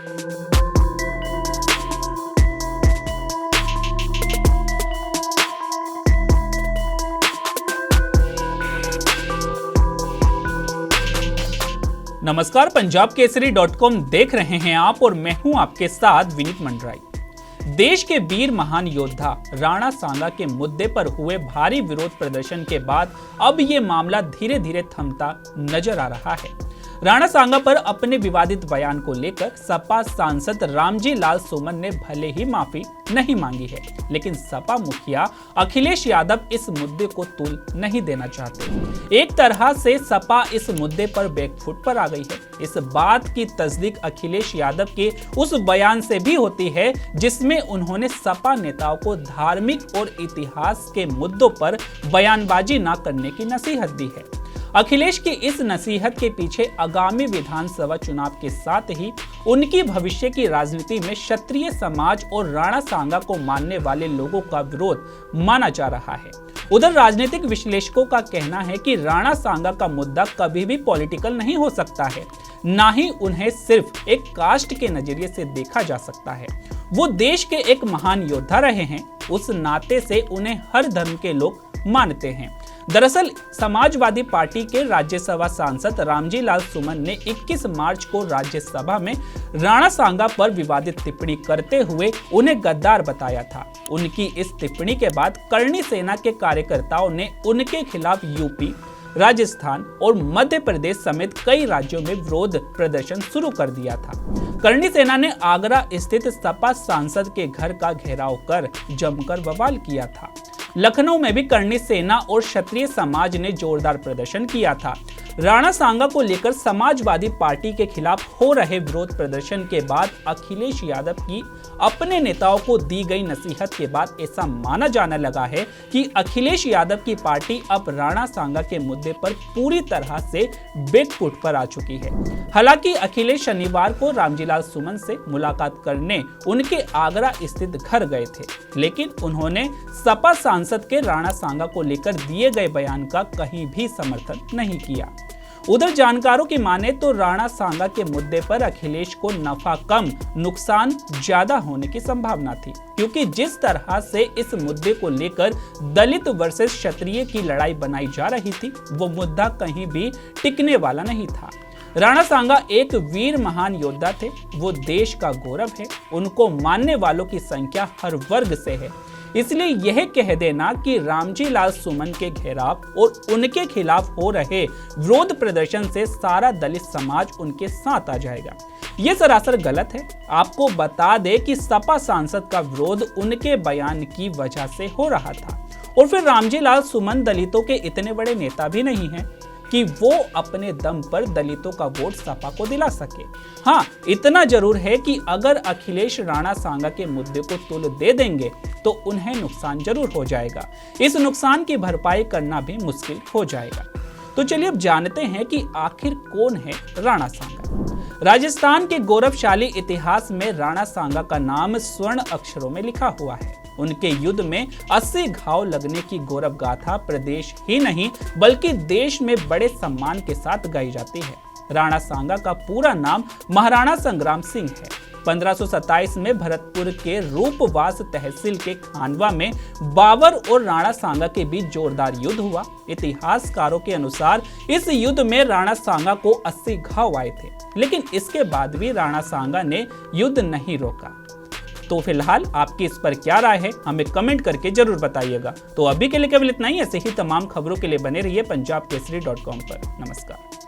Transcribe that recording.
नमस्कार, पंजाब केसरी.com देख रहे हैं आप और मैं हूं आपके साथ विनीत मंडराई। देश के वीर महान योद्धा राणा सांगा के मुद्दे पर हुए भारी विरोध प्रदर्शन के बाद अब ये मामला धीरे धीरे थमता नजर आ रहा है। राणा सांगा पर अपने विवादित बयान को लेकर सपा सांसद रामजी लाल सुमन ने भले ही माफी नहीं मांगी है, लेकिन सपा मुखिया अखिलेश यादव इस मुद्दे को तूल नहीं देना चाहते। एक तरह से सपा इस मुद्दे पर बैकफुट पर आ गई है। इस बात की तस्दीक अखिलेश यादव के उस बयान से भी होती है जिसमें उन्होंने सपा नेताओं को धार्मिक और इतिहास के मुद्दों पर बयानबाजी न करने की नसीहत दी है। अखिलेश की इस नसीहत के पीछे आगामी विधानसभा चुनाव के साथ ही उनकी भविष्य की राजनीति में क्षत्रिय समाज और राणा सांगा को मानने वाले लोगों का विरोध माना जा रहा है। उधर राजनीतिक विश्लेषकों का कहना है कि राणा सांगा का मुद्दा कभी भी पॉलिटिकल नहीं हो सकता है, ना ही उन्हें सिर्फ एक कास्ट के नजरिए से देखा जा सकता है। वो देश के एक महान योद्धा रहे हैं, उस नाते से उन्हें हर धर्म के लोग मानते हैं। दरअसल समाजवादी पार्टी के राज्यसभा सांसद रामजी लाल सुमन ने 21 मार्च को राज्यसभा में राणा सांगा पर विवादित टिप्पणी करते हुए उन्हें गद्दार बताया था। उनकी इस टिप्पणी के बाद करणी सेना के कार्यकर्ताओं ने उनके खिलाफ यूपी, राजस्थान और मध्य प्रदेश समेत कई राज्यों में विरोध प्रदर्शन शुरू कर दिया था। करणी सेना ने आगरा स्थित सपा सांसद के घर का घेराव कर जमकर बवाल किया था। लखनऊ में भी करणी सेना और क्षत्रिय समाज ने जोरदार प्रदर्शन किया था। राणा सांगा को लेकर समाजवादी पार्टी के खिलाफ हो रहे विरोध प्रदर्शन के बाद अखिलेश यादव की अपने नेताओं को दी गई नसीहत के बाद ऐसा माना जाने लगा है कि अखिलेश यादव की पार्टी अब राणा सांगा के मुद्दे पर पूरी तरह से बैकफुट पर आ चुकी है। हालांकि अखिलेश शनिवार को रामजीलाल सुमन से मुलाकात करने उनके आगरा स्थित घर गए थे, लेकिन उन्होंने सपा सांसद के राणा सांगा को लेकर दिए गए बयान का कहीं भी समर्थन नहीं किया। उधर जानकारों की माने तो राणा सांगा के मुद्दे पर अखिलेश को नफा कम नुकसान ज्यादा होने की संभावना थी, क्योंकि जिस तरह से इस मुद्दे को लेकर दलित वर्सेस क्षत्रिय की लड़ाई बनाई जा रही थी, वो मुद्दा कहीं भी टिकने वाला नहीं था। राणा सांगा एक वीर महान योद्धा थे, वो देश का गौरव है। उनको मानने वालों की संख्या हर वर्ग से है। इसलिए यह कह देना कि रामजी लाल सुमन के घेराव और उनके खिलाफ हो रहे विरोध प्रदर्शन से सारा दलित समाज उनके साथ आ जाएगा, ये सरासर गलत है। आपको बता दें कि सपा सांसद का विरोध उनके बयान की वजह से हो रहा था, और फिर रामजी लाल सुमन दलितों के इतने बड़े नेता भी नहीं हैं कि वो अपने दम पर दलितों का वोट सपा को दिला सके। हाँ, इतना जरूर है कि अगर अखिलेश राणा सांगा के मुद्दे को तुल दे देंगे तो उन्हें नुकसान जरूर हो जाएगा। इस नुकसान की भरपाई करना भी मुश्किल हो जाएगा। तो चलिए अब जानते हैं कि आखिर कौन है राणा सांगा। राजस्थान के गौरवशाली इतिहास में राणा सांगा का नाम स्वर्ण अक्षरों में लिखा हुआ है। उनके युद्ध में 80 घाव लगने की गौरव गाथा प्रदेश ही नहीं बल्कि देश में बड़े सम्मान के साथ गाई जाती है। राणा सांगा का पूरा नाम महाराणा संग्राम सिंह है। 1527 में भरतपुर के रूपवास तहसील के खानवा में बाबर और राणा सांगा के बीच जोरदार युद्ध हुआ। इतिहासकारों के अनुसार इस युद्ध में राणा सांगा को 80 घाव आए थे, लेकिन इसके बाद भी राणा सांगा ने युद्ध नहीं रोका। तो फिलहाल आपकी इस पर क्या राय है, हमें कमेंट करके जरूर बताइएगा। तो अभी के लिए केवल इतना ही। ऐसे ही तमाम खबरों के लिए बने रहिए पंजाब केसरी.com पर। नमस्कार।